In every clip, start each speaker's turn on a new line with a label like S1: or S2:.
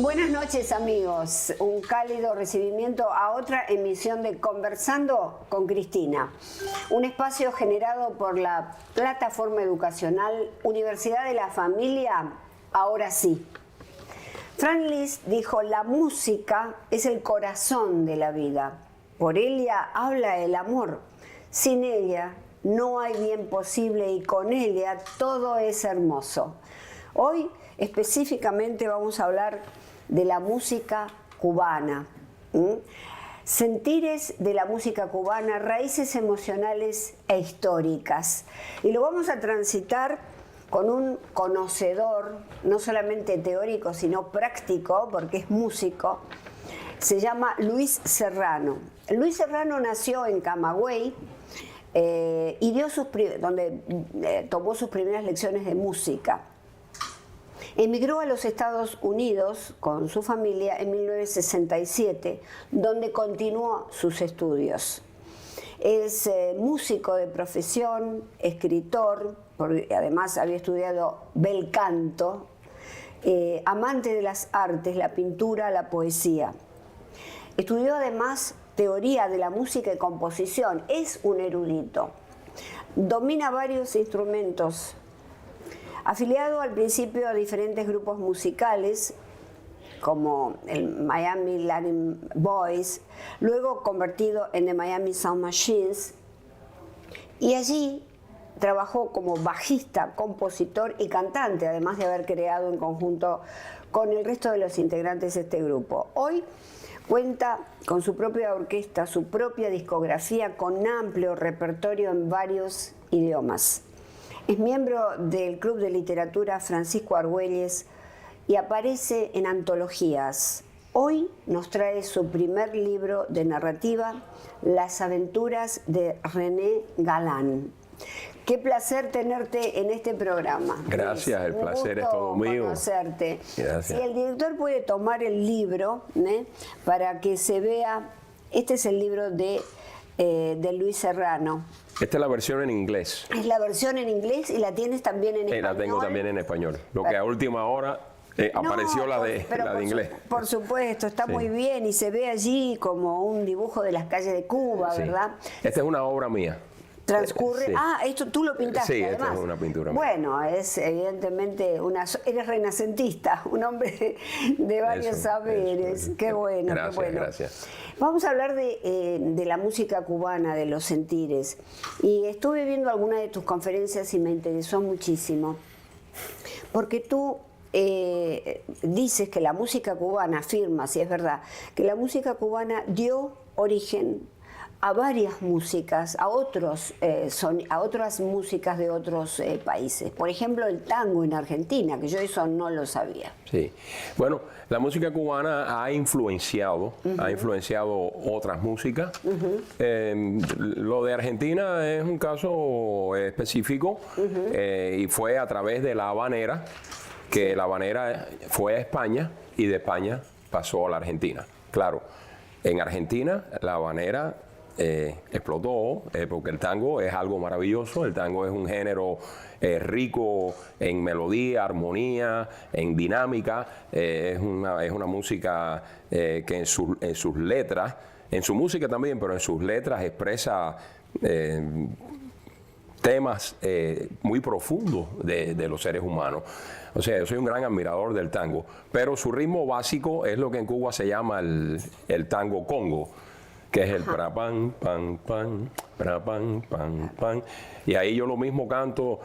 S1: Buenas noches, amigos. Un cálido recibimiento a otra emisión de Conversando con Cristina, un espacio generado por la plataforma educacional Universidad de la Familia, ahora sí. Franz Liszt dijo: la música es el corazón de la vida. Por ella habla el amor. Sin ella no hay bien posible y con ella todo es hermoso. Hoy específicamente vamos a hablar de la música cubana. Sentires de la música cubana, raíces emocionales e históricas. Y lo vamos a transitar con un conocedor, no solamente teórico, sino práctico, porque es músico. Se llama Luis Serrano. Luis Serrano nació en Camagüey y donde tomó sus primeras lecciones de música. Emigró a los Estados Unidos con su familia en 1967, donde continuó sus estudios. Es músico de profesión, escritor, porque además había estudiado bel canto, amante de las artes, la pintura, la poesía. Estudió además teoría de la música y composición, es un erudito. Domina varios instrumentos. Afiliado al principio a diferentes grupos musicales, como el Miami Latin Boys, luego convertido en The Miami Sound Machines, y allí trabajó como bajista, compositor y cantante, además de haber creado en conjunto con el resto de los integrantes de este grupo. Hoy cuenta con su propia orquesta, su propia discografía, con amplio repertorio en varios idiomas. Es miembro del Club de Literatura Francisco Argüelles y aparece en antologías. Hoy nos trae su primer libro de narrativa, Las aventuras de René Galán. Qué placer tenerte en este programa.
S2: Gracias, el placer es todo mío.
S1: Conocerte.
S2: Gracias.
S1: Si el director puede tomar el libro para que se vea, este es el libro de Luis Serrano.
S2: Esta es la versión en inglés.
S1: Es la versión en inglés y la tienes también en español.
S2: La tengo también en español. Lo que a última hora apareció la de inglés.
S1: Por supuesto, está muy bien y se ve allí como un dibujo de las calles de Cuba,
S2: Sí.
S1: ¿verdad?
S2: Esta es una obra mía.
S1: Transcurre.
S2: Sí.
S1: Esto tú lo pintaste.
S2: Sí,
S1: además.
S2: esta es una pintura mía.
S1: Bueno, es evidentemente eres renacentista, un hombre de varios saberes.
S2: Eso.
S1: Qué bueno,
S2: Gracias,
S1: qué bueno.
S2: gracias.
S1: Vamos a hablar de la música cubana, de los sentires. Y estuve viendo algunas de tus conferencias y me interesó muchísimo. Porque tú dices que la música cubana, afirmas, y es verdad, que la música cubana dio origen a varias músicas, a otras músicas de otros países. Por ejemplo, el tango en Argentina, que yo eso no lo sabía.
S2: Sí. Bueno, la música cubana ha influenciado otras músicas. Lo de Argentina es un caso específico y fue a través de la habanera, que la habanera fue a España y de España pasó a la Argentina. Claro, en Argentina la habanera explotó, porque el tango es algo maravilloso. El tango es un género rico en melodía, armonía, en dinámica. Es una música que en sus letras, en su música también, pero en sus letras expresa temas muy profundos de los seres humanos. O sea, yo soy un gran admirador del tango, pero su ritmo básico es lo que en Cuba se llama el tango congo, que es el pra pan pan pan, pra pan pan pan. Y ahí yo lo mismo canto: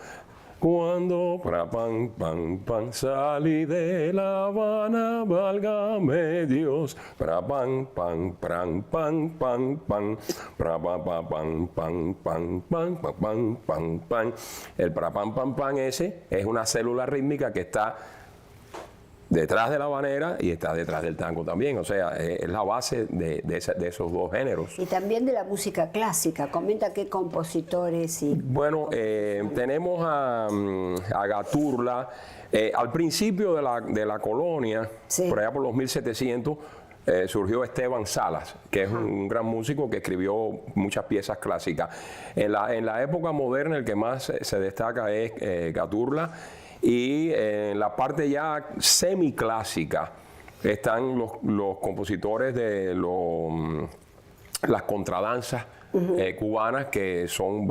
S2: cuando pra pan pan pan salí de La Habana, válgame Dios, pra pan pan pan pan pan pan, pra pan pan pan pan pan pan pan pan. El pra pan pan pan ese es una célula rítmica que está detrás de la habanera y está detrás del tango también. O sea, es la base de esos dos géneros.
S1: Y también de la música clásica. Comenta qué compositores y...
S2: Bueno, tenemos a Gaturla. Al principio de la colonia,
S1: sí,
S2: por allá por los 1700, surgió Esteban Salas, que es un gran músico que escribió muchas piezas clásicas. En la época moderna el que más se destaca es Gaturla. Y en la parte ya semiclásica, están los compositores de las contradanzas cubanas, que son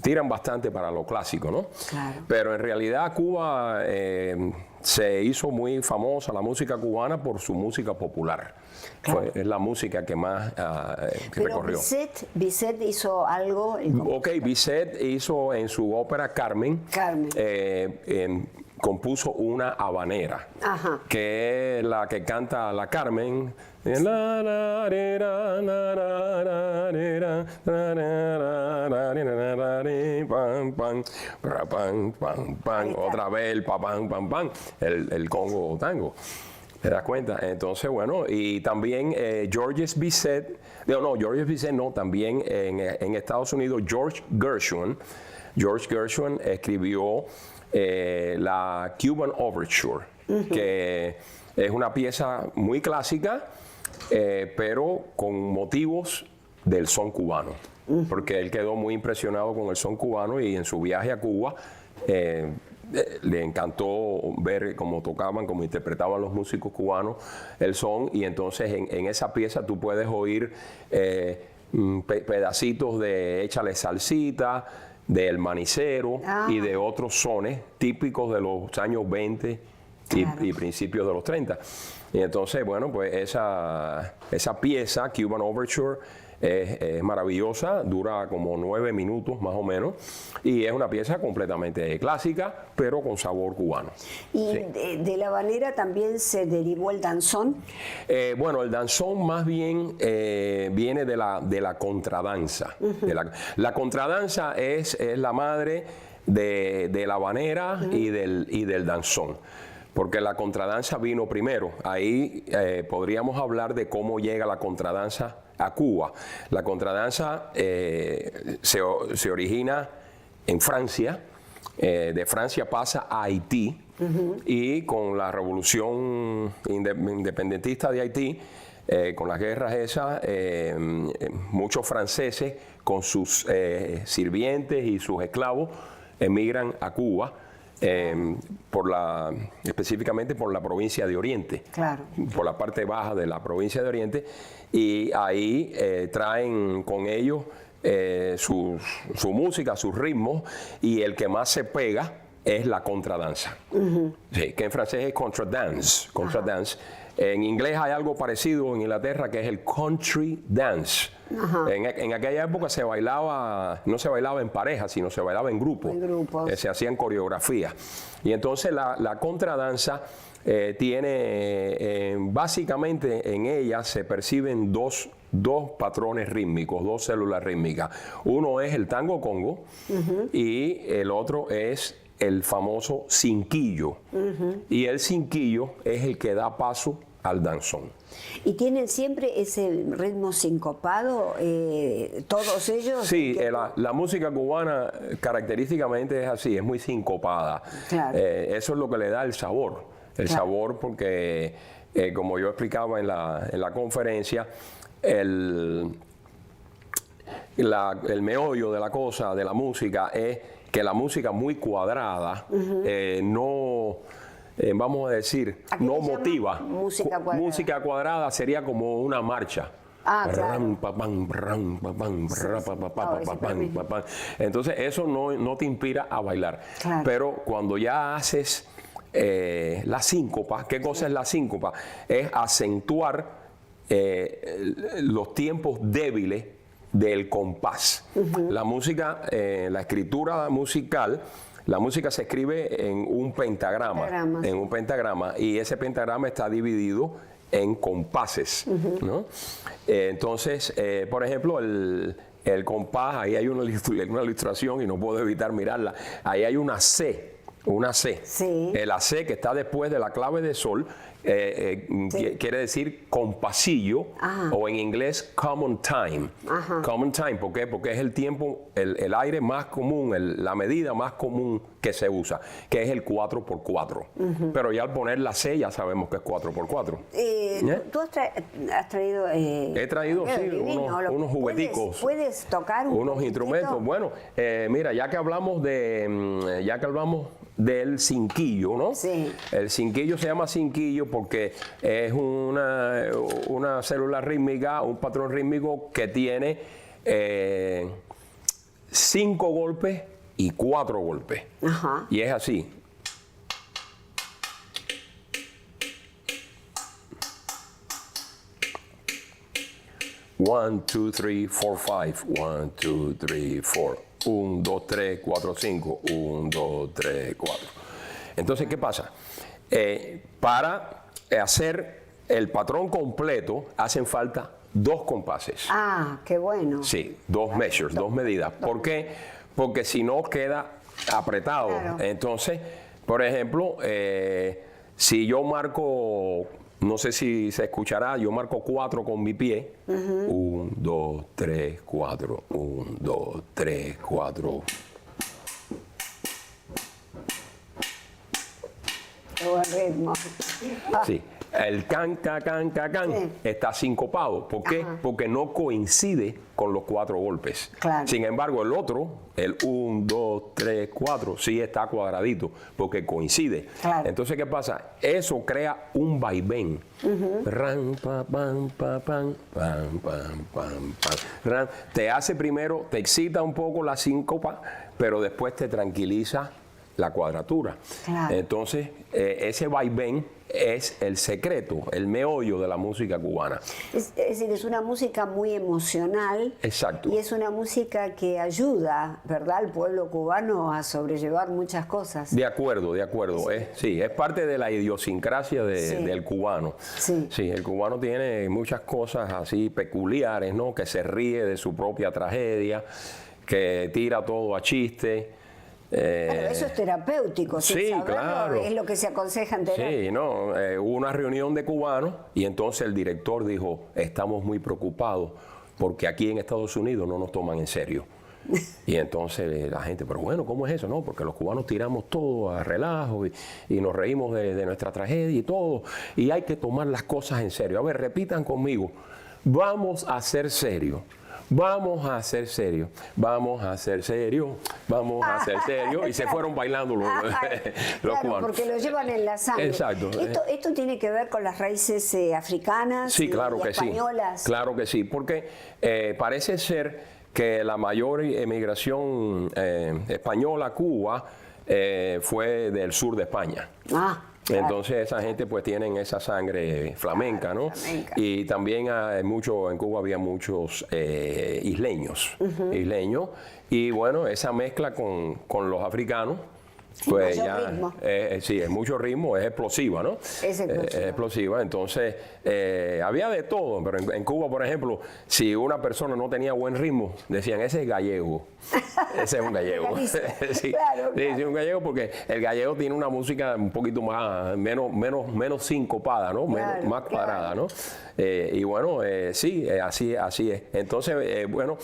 S2: tiran bastante para lo clásico, ¿no?
S1: Claro.
S2: Pero en realidad Cuba se hizo muy famosa, la música cubana, por su música popular.
S1: Claro.
S2: Es la música que más recorrió.
S1: Bizet hizo algo.
S2: Ok, Bizet hizo en su ópera Carmen, compuso una habanera,
S1: Ajá.
S2: que es la que canta la Carmen. Otra vez el pam, pam, pam, el Congo tango. ¿Te das cuenta? Entonces, bueno, y también Georges Bizet, también en Estados Unidos, George Gershwin escribió la Cuban Overture, que es una pieza muy clásica, pero con motivos del son cubano, porque él quedó muy impresionado con el son cubano y en su viaje a Cuba le encantó ver cómo tocaban, cómo interpretaban los músicos cubanos el son, y entonces en esa pieza tú puedes oír pedacitos de Échale Salsita, del Manicero y de otros sones típicos de los años 20 y principios de los 30. Y entonces, bueno, pues esa pieza, Cuban Overture, es maravillosa, dura como 9 minutos más o menos, y es una pieza completamente clásica, pero con sabor cubano.
S1: ¿Y
S2: Sí.
S1: de la habanera también se derivó el danzón?
S2: Bueno, el danzón más bien viene de la contradanza. La contradanza es la madre de la habanera y del danzón, porque la contradanza vino primero. Ahí podríamos hablar de cómo llega la contradanza a Cuba. La contradanza se origina en Francia, de Francia pasa a Haití, y con la revolución independentista de Haití, con las guerras esas, muchos franceses con sus sirvientes y sus esclavos emigran a Cuba, específicamente por la provincia de Oriente,
S1: Claro.
S2: por la parte baja de la provincia de Oriente, y ahí traen con ellos su música, sus ritmos, y el que más se pega es la contradanza, sí, que en francés es contradance. En inglés hay algo parecido en Inglaterra, que es el country dance. En aquella época no se bailaba en pareja, sino se bailaba en grupos. Se hacían coreografías. Y entonces la contradanza tiene, básicamente en ella se perciben dos patrones rítmicos, dos células rítmicas. Uno es el tango congo y el otro es el famoso cinquillo. Y el cinquillo es el que da paso al danzón.
S1: ¿Y tienen siempre ese ritmo sincopado, todos ellos?
S2: Sí, la música cubana característicamente es así, es muy sincopada.
S1: Claro.
S2: Eso es lo que le da el sabor. El sabor porque, como yo explicaba en la conferencia, el meollo de la cosa, de la música, es que la música muy cuadrada no... vamos a decir, no motiva.
S1: Música cuadrada.
S2: Música cuadrada sería como una marcha.
S1: Claro.
S2: Entonces eso no te inspira a bailar.
S1: Claro.
S2: Pero cuando ya haces la síncopa, ¿qué cosa es la síncopa? Es acentuar los tiempos débiles del compás. La música, la escritura musical, la música se escribe en un pentagrama, y ese pentagrama está dividido en compases, ¿no? Entonces, por ejemplo, el compás, ahí hay una ilustración y no puedo evitar mirarla. Ahí hay una C.
S1: Sí.
S2: La C que está después de la clave de sol quiere decir compasillo, o en inglés common time. Common time, ¿por qué? Porque es el tiempo, el aire más común, la medida más común que se usa, que es el 4x4. Pero ya al poner la C ya sabemos que es 4x4.
S1: ¿Tú has traído?
S2: He traído, sí, unos jugueticos.
S1: ¿Puedes tocar
S2: unos instrumentos? Bueno, mira, ya que hablamos del cinquillo, ¿no?
S1: Sí.
S2: El cinquillo se llama cinquillo porque es una célula rítmica, un patrón rítmico que tiene 5 golpes y 4 golpes.
S1: Ajá.
S2: Y es así. One, two, three, four, five. 1, 2, 3, 4. 1, 2, 3, 4, 5. 1, 2, 3, 4. Entonces, ¿qué pasa? Para hacer el patrón completo hacen falta 2 compases.
S1: Ah, qué bueno.
S2: Sí, 2 measures, 2 medidas. ¿Por qué? Porque si no queda apretado.
S1: Claro.
S2: Entonces, por ejemplo, si yo marco, no sé si se escuchará, yo marco 4 con mi pie. 1, 2, 3, 4. 1, 2, 3, 4.
S1: Qué buen ritmo.
S2: Sí. El can, ca, can, ca, can
S1: Sí.
S2: está sincopado. ¿Por qué?
S1: Ajá.
S2: Porque no coincide con los 4 golpes.
S1: Claro.
S2: Sin embargo, el otro, el 1, 2, 3, 4, sí está cuadradito porque coincide.
S1: Claro.
S2: Entonces, ¿qué pasa? Eso crea un vaivén. Ran, pa, pam, pa, pam, pam, pam, pam, pam. Ran. Te hace primero, te excita un poco la síncopa, pero después te tranquiliza la cuadratura.
S1: Claro.
S2: Entonces, ese vaivén es el secreto, el meollo de la música cubana.
S1: Es decir, es una música muy emocional.
S2: Exacto.
S1: Y es una música que ayuda, ¿verdad?, al pueblo cubano a sobrellevar muchas cosas.
S2: De acuerdo, de acuerdo. Sí, es parte de la idiosincrasia
S1: Sí.
S2: del cubano.
S1: Sí.
S2: Sí, el cubano tiene muchas cosas así peculiares, ¿no? Que se ríe de su propia tragedia, que tira todo a chiste.
S1: Claro, eso es terapéutico, sin
S2: sí,
S1: saberlo,
S2: claro.
S1: es lo que se aconseja en terapia.
S2: Sí, no, hubo una reunión de cubanos y entonces el director dijo, estamos muy preocupados porque aquí en Estados Unidos no nos toman en serio. Y entonces la gente, pero bueno, ¿cómo es eso? No, porque los cubanos tiramos todo a relajo y nos reímos de nuestra tragedia y todo. Y hay que tomar las cosas en serio. A ver, repitan conmigo, vamos a ser serios. Vamos a ser serios, vamos a ser serios, vamos a ser serios. Y se fueron bailando los
S1: Claro,
S2: cubanos.
S1: porque lo llevan en la sangre.
S2: Exacto.
S1: ¿Esto tiene que ver con las raíces africanas
S2: Sí, claro
S1: y
S2: que sí.
S1: españolas?
S2: Claro que sí, porque parece ser que la mayor emigración española a Cuba fue del sur de España.
S1: Ah, claro.
S2: Entonces esa gente pues tienen esa sangre flamenca, ¿no?
S1: Flamenca.
S2: Y también en Cuba había muchos isleños, y bueno, esa mezcla con los africanos, pues
S1: mayor
S2: ya,
S1: ritmo.
S2: sí, es mucho ritmo, es explosiva, ¿no?
S1: Es explosiva.
S2: Es explosiva, entonces había de todo, pero en Cuba, por ejemplo, si una persona no tenía buen ritmo, decían, ese es gallego, ese es un gallego. Sí,
S1: Claro,
S2: sí, sí, un gallego, porque el gallego tiene una música un poquito más, menos sincopada, ¿no?
S1: Claro,
S2: Más cuadrada, ¿no? Y bueno, sí, así es. Entonces, bueno,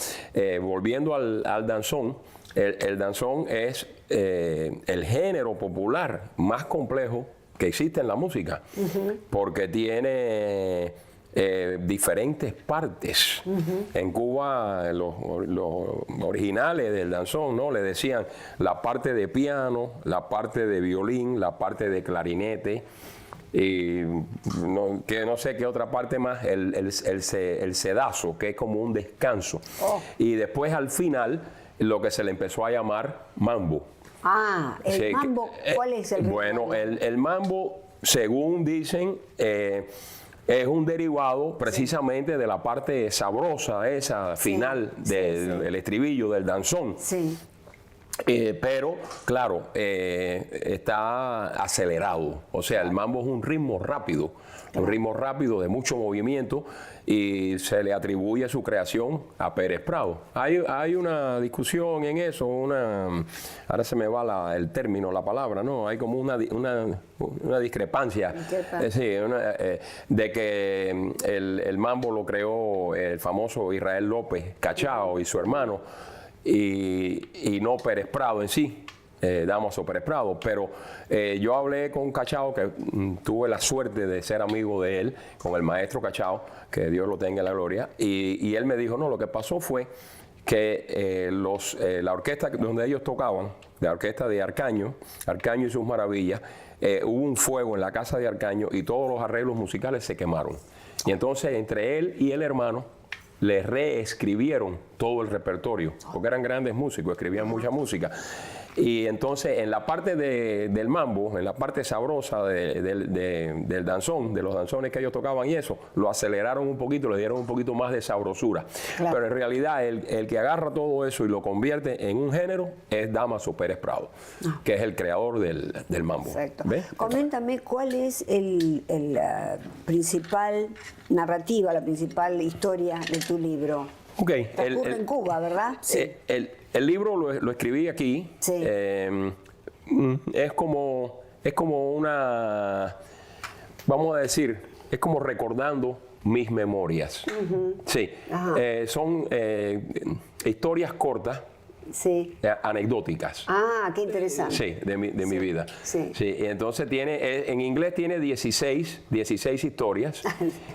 S2: volviendo al danzón, el danzón es el género popular más complejo que existe en la música, porque tiene diferentes partes. En Cuba, los originales del danzón, ¿no? Le decían la parte de piano, la parte de violín, la parte de clarinete, y que no sé qué otra parte más, el sedazo, que es como un descanso.
S1: Oh.
S2: Y después al final lo que se le empezó a llamar mambo.
S1: Ah, el
S2: Sí,
S1: mambo, ¿cuál es el ritmo?
S2: Bueno, el mambo, según dicen, es un derivado precisamente de la parte sabrosa, esa final del estribillo, del danzón.
S1: Sí.
S2: Pero, claro, está acelerado. O sea, el mambo es un ritmo rápido, de mucho movimiento, y se le atribuye su creación a Pérez Prado. Hay una discusión en eso, ahora se me va el término, la palabra, ¿no? Hay como una discrepancia. Sí, de que el mambo lo creó el famoso Israel López Cachao y su hermano, y no Pérez Prado en sí, Dámaso Pérez Prado. Pero yo hablé con Cachao, que tuve la suerte de ser amigo de él, con el maestro Cachao, que Dios lo tenga en la gloria, y él me dijo, no, lo que pasó fue que la orquesta donde ellos tocaban, la orquesta de Arcaño y sus maravillas, hubo un fuego en la casa de Arcaño y todos los arreglos musicales se quemaron. Y entonces entre él y el hermano le reescribieron todo el repertorio, porque eran grandes músicos, escribían mucha música. Y entonces en la parte del mambo, en la parte sabrosa del danzón, de los danzones que ellos tocaban y eso, lo aceleraron un poquito, le dieron un poquito más de sabrosura. Claro. Pero en realidad el que agarra todo eso y lo convierte en un género es Dámaso Pérez Prado, que es el creador del mambo.
S1: Perfecto. Coméntame cuál es la principal narrativa, la principal historia de tu libro.
S2: Okay.
S1: Ocurre en Cuba, ¿verdad?
S2: Sí. El libro lo escribí aquí.
S1: Sí.
S2: Es como una, vamos a decir, es como recordando mis memorias. Sí. Son historias cortas. Sí. Anecdóticas.
S1: Ah, qué interesante.
S2: Sí, de mi vida.
S1: Sí.
S2: Sí, y entonces en inglés tiene 16 historias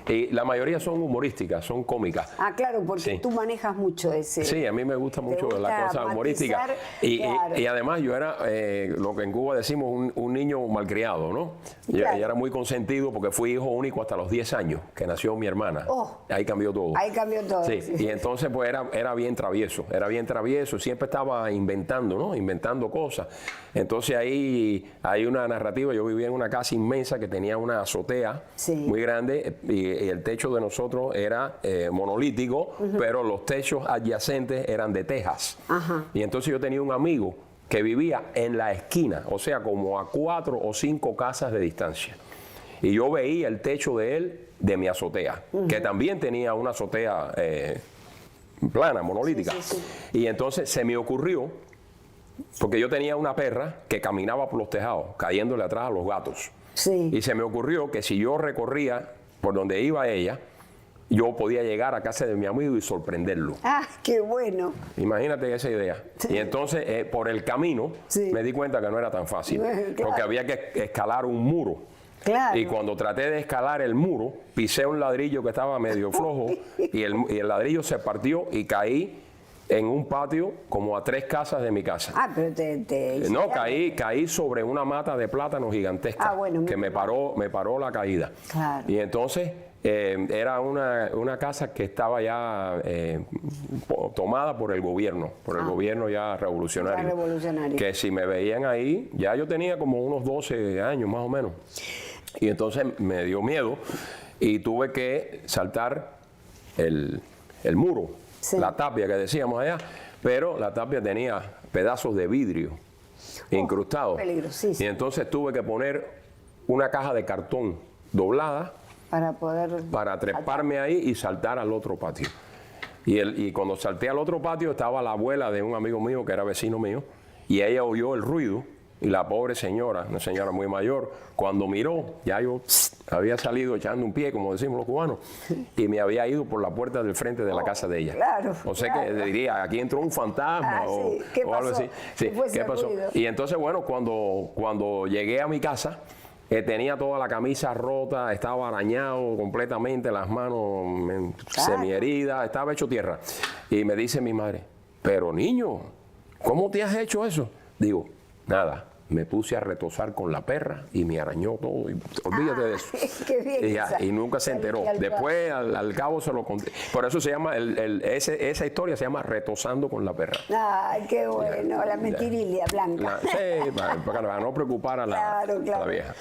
S2: y la mayoría son humorísticas, son cómicas.
S1: Ah, claro, porque tú manejas mucho ese.
S2: Sí, a mí me gusta mucho la cosa humorística.
S1: Claro.
S2: Y además yo era lo que en Cuba decimos un niño malcriado, ¿no? Claro. Yo era muy consentido porque fui hijo único hasta los 10 años, que nació mi hermana. Ahí cambió todo.
S1: Ahí cambió todo.
S2: Sí. Y entonces pues era bien travieso, siempre estaba inventando, ¿no? Inventando cosas. Entonces ahí hay una narrativa. Yo vivía en una casa inmensa que tenía una azotea muy grande y el techo de nosotros era monolítico, pero los techos adyacentes eran de tejas. Y entonces yo tenía un amigo que vivía en la esquina, o sea, como a 4 o 5 casas de distancia. Y yo veía el techo de él de mi azotea, que también tenía una azotea plana, monolítica. Y entonces se me ocurrió, porque yo tenía una perra que caminaba por los tejados, cayéndole atrás a los gatos. Y se me ocurrió que si yo recorría por donde iba ella, yo podía llegar a casa de mi amigo y sorprenderlo.
S1: ¡Ah, qué bueno!
S2: Imagínate esa idea. Y entonces, por el camino, me di cuenta que no era tan fácil, porque había que escalar un muro.
S1: Claro.
S2: Y cuando traté de escalar el muro, pisé un ladrillo que estaba medio flojo y el ladrillo se partió y caí en un patio como a 3 casas de mi casa.
S1: Ah, pero
S2: no, caí sobre una mata de plátano gigantesca que me paró la caída.
S1: Claro.
S2: Y entonces era una casa que estaba ya tomada por el gobierno ya revolucionario. Que si me veían ahí, ya yo tenía como unos 12 años más o menos. Y entonces me dio miedo y tuve que saltar el muro, la tapia que decíamos allá, pero la tapia tenía pedazos de vidrio incrustados. Y entonces tuve que poner una caja de cartón doblada para treparme ahí y saltar al otro patio. Y cuando salté al otro patio estaba la abuela de un amigo mío que era vecino mío y ella oyó el ruido. Y la pobre señora, una señora muy mayor, cuando miró, ya yo había salido echando un pie, como decimos los cubanos, y me había ido por la puerta del frente de la casa de ella.
S1: Claro.
S2: O sea que diría, aquí entró un fantasma o algo así. Sí, ¿qué pasó? Y entonces, bueno, cuando llegué a mi casa, tenía toda la camisa rota, estaba arañado completamente, las manos semiheridas, estaba hecho tierra. Y me dice mi madre, pero niño, ¿cómo te has hecho eso? Digo, nada. Me puse a retozar con la perra y me arañó todo. Y olvídate de eso.
S1: Qué bien,
S2: y nunca se enteró. Después, al cabo, se lo conté. Por eso se llama, esa historia se llama Retozando con la perra.
S1: Ay, qué bueno. La mentirilia blanca.
S2: Sí, para no preocupar a la vieja.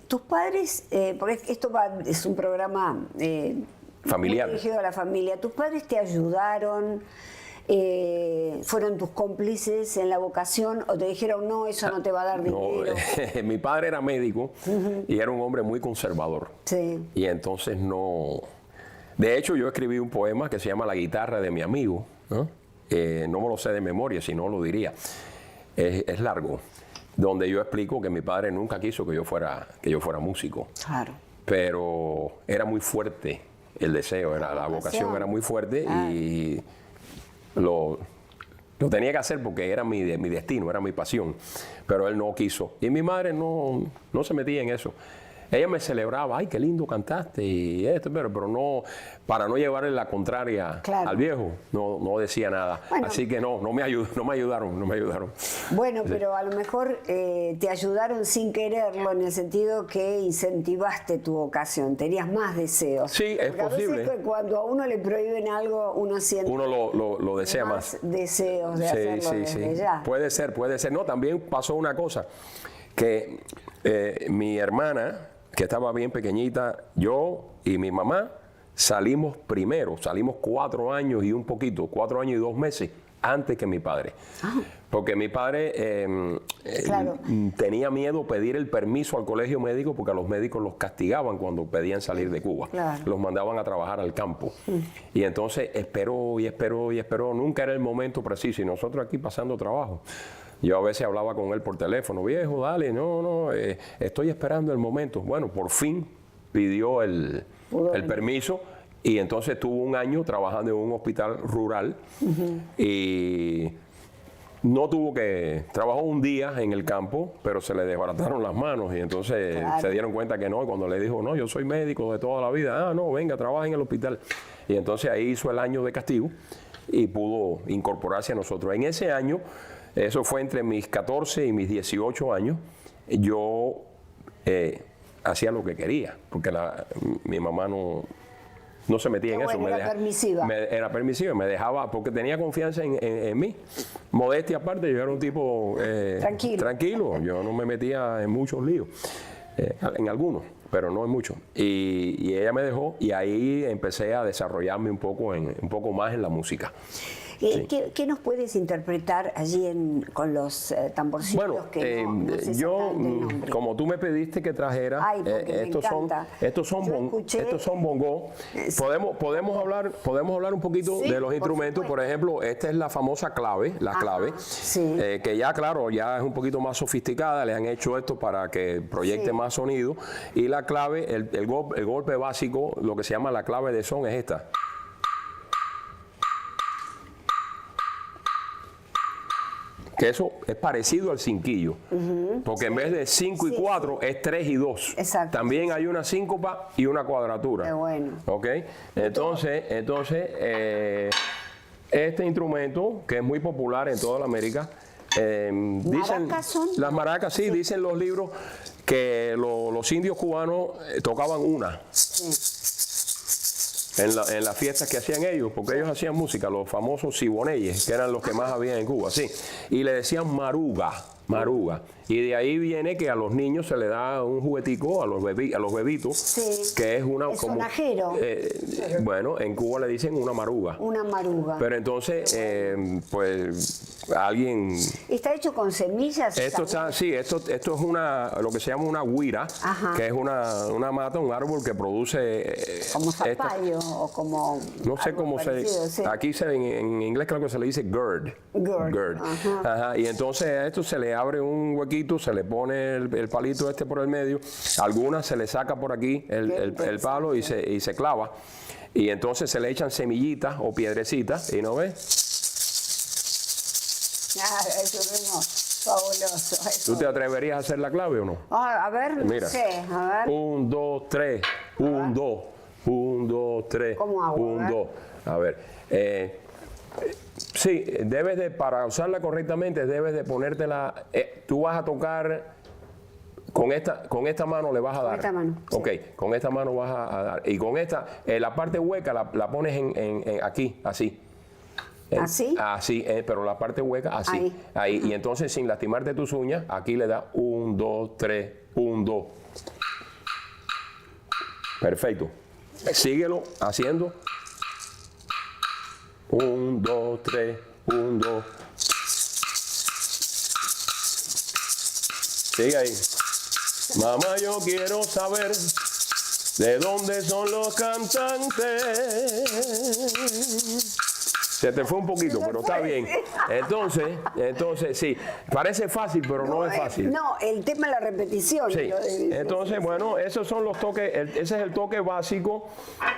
S1: Tus padres, porque esto es un programa
S2: familiar,
S1: dirigido a la familia. ¿Tus padres te ayudaron? ¿Fueron tus cómplices en la vocación o te dijeron no, eso no te va a dar dinero?
S2: No, mi padre era médico y era un hombre muy conservador. Y entonces no... De hecho, yo escribí un poema que se llama La guitarra de mi amigo. No me lo sé de memoria, si no lo diría. Es largo, donde yo explico que mi padre nunca quiso que yo fuera músico.
S1: Claro.
S2: Pero era muy fuerte el deseo, la vocación era muy fuerte y... Lo tenía que hacer porque era mi destino, era mi pasión, pero él no quiso. Y mi madre no se metía en eso. ella me celebraba, ay, qué lindo cantaste y esto, pero no, para no llevarle la contraria
S1: Claro.
S2: al viejo, no decía nada.
S1: Bueno.
S2: Así que no me ayudaron.
S1: Bueno, pero a lo mejor te ayudaron sin quererlo, en el sentido que incentivaste tu vocación, tenías más deseos.
S2: Sí, es
S1: Porque
S2: posible.
S1: A veces cuando a uno le prohíben algo, uno siente
S2: Uno lo desea más.
S1: deseos de hacerlo desde ya.
S2: Puede ser. No, también pasó una cosa, que mi hermana, que estaba bien pequeñita, yo y mi mamá salimos primero, salimos 4 años y un poquito, 4 años y 2 meses antes que mi padre. Porque mi padre
S1: Claro.
S2: tenía miedo pedir el permiso al colegio médico porque a los médicos los castigaban cuando pedían salir de Cuba.
S1: Claro.
S2: Los mandaban a trabajar al campo. Y entonces esperó, nunca era el momento preciso y nosotros aquí pasando trabajo. Yo a veces hablaba con él por teléfono, viejo, dale, estoy esperando el momento. Bueno, por fin pidió el permiso y entonces estuvo 1 año trabajando en un hospital rural y no trabajó 1 día en el campo, pero se le desbarataron las manos y entonces
S1: Claro.
S2: se dieron cuenta que no, y cuando le dijo, no, yo soy médico de toda la vida, no, venga, trabaja en el hospital. Y entonces ahí hizo el año de castigo y pudo incorporarse a nosotros. En ese año, eso fue entre mis 14 y mis 18 años, yo hacía lo que quería, porque mi mamá no se metía en eso.
S1: Bueno, era permisiva.
S2: Era permisiva, me dejaba, porque tenía confianza en mí. Modestia aparte, yo era un tipo tranquilo, yo no me metía en muchos líos, en algunos, pero no en muchos. Y ella me dejó y ahí empecé a desarrollarme un poco más en la música. Sí.
S1: ¿Qué nos puedes interpretar allí con los tamborcitos?
S2: Bueno,
S1: que no sé
S2: yo,
S1: exactamente el nombre?
S2: como tú me pediste que trajera,
S1: Ay, porque me encanta.
S2: estos
S1: Yo escuché-
S2: son bongos. Podemos hablar un poquito
S1: Sí,
S2: de los
S1: por
S2: instrumentos.
S1: supuesto.
S2: Por ejemplo, esta es la famosa clave, clave,
S1: sí.
S2: que ya, claro, ya es un poquito más sofisticada. Le han hecho esto para que proyecte
S1: Sí.
S2: más sonido. Y la clave, el golpe básico, lo que se llama la clave de son es esta. Que eso es parecido al cinquillo, porque en vez de 5 y 4 es 3 y 2.
S1: Exacto.
S2: También hay una síncopa y una cuadratura.
S1: Qué bueno.
S2: ¿Ok? Entonces este instrumento, que es muy popular en toda la América, dicen,
S1: ¿Maracas son?
S2: las maracas, sí, dicen los libros que los indios cubanos tocaban una.
S1: Sí.
S2: En las fiestas que hacían ellos, porque ellos hacían música, los famosos siboneyes, que eran los que más había en Cuba, sí, y le decían maruga, y de ahí viene que a los niños se le da un juguetico, a los bebitos,
S1: Sí.
S2: que es una...
S1: El sonajero.
S2: Bueno, en Cuba le dicen una maruga,
S1: Una maruga.
S2: pero entonces, pues, alguien...
S1: ¿Está hecho con semillas?
S2: Esto es lo que se llama una guira,
S1: Ajá.
S2: que es una mata, un árbol que produce...
S1: Como
S2: esta-
S1: zapallo o como...
S2: No sé
S1: algo
S2: cómo
S1: parecido, sí.
S2: Aquí en inglés creo que se le dice gourd.
S1: Gourd,
S2: Ajá. Y entonces a esto se le abre un huequito, se le pone el palito este por el medio. Algunas se le saca por aquí el palo y se clava. Y entonces se le echan semillitas o piedrecitas. ¿Y no ves?
S1: Eso es fabuloso. Eso.
S2: ¿Tú te atreverías a hacer la clave o no?
S1: A ver, no
S2: Mira.
S1: sé. A ver.
S2: 1, 2, 3. 1, 2. 1, 2, 3.
S1: ¿Cómo hago?
S2: 1, 2. A ver. Sí, para usarla correctamente, debes de ponértela. Tú vas a tocar con esta mano, le vas a dar.
S1: esta mano, sí.
S2: Ok, con esta mano vas a dar. Y con esta, la parte hueca la pones aquí, así.
S1: ¿Así?
S2: Así, pero la parte hueca, así.
S1: Ahí.
S2: Y entonces, sin lastimarte tus uñas, aquí le das 1, 2, 3, 1, 2. Perfecto. Síguelo haciendo. 1, 2, 3, 1, 2. Sigue ahí. Mamá, yo quiero saber de dónde son los cantantes. Se te fue un poquito, pero está bien. Entonces, sí, parece fácil, pero no es fácil.
S1: No, el tema es la repetición.
S2: Sí. Entonces, bueno, esos son los toques, ese es el toque básico